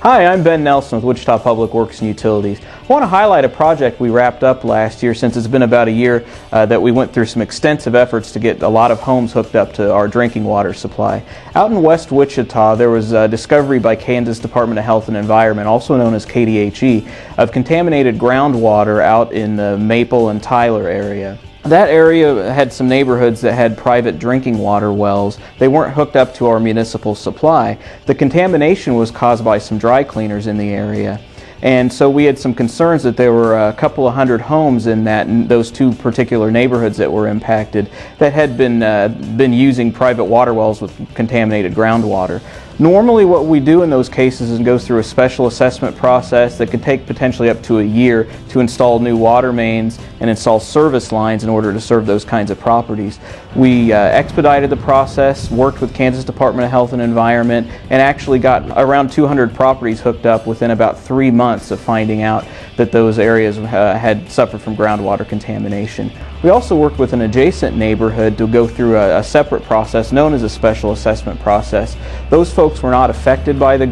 Hi, I'm Ben Nelson with Wichita Public Works and Utilities. I want to highlight a project we wrapped up last year, since it's been about a year that we went through some extensive efforts to get a lot of homes hooked up to our drinking water supply. Out in West Wichita, there was a discovery by Kansas Department of Health and Environment, also known as KDHE, of contaminated groundwater out in the Maple and Tyler area. That area had some neighborhoods that had private drinking water wells. They weren't hooked up to our municipal supply. The contamination was caused by some dry cleaners in the area. And so we had some concerns that there were a couple of hundred homes in those two particular neighborhoods that were impacted that had been using private water wells with contaminated groundwater. Normally what we do in those cases is go through a special assessment process that can take potentially up to a year to install new water mains and install service lines in order to serve those kinds of properties. We expedited the process, worked with Kansas Department of Health and Environment, and actually got around 200 properties hooked up within about 3 months of finding out that those areas had suffered from groundwater contamination. We also worked with an adjacent neighborhood to go through a separate process known as a special assessment process. Those folks were not affected by the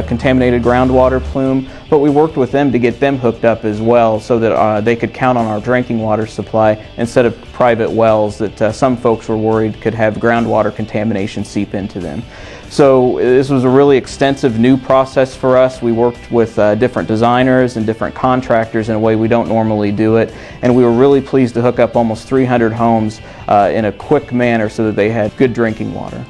contaminated groundwater plume, but we worked with them to get them hooked up as well so that they could count on our drinking water supply instead of private wells that some folks were worried could have groundwater contamination seep into them. So this was a really extensive new process for us. We worked with different designers and different contractors in a way we don't normally do it, and we were really pleased to hook up almost 300 homes in a quick manner so that they had good drinking water.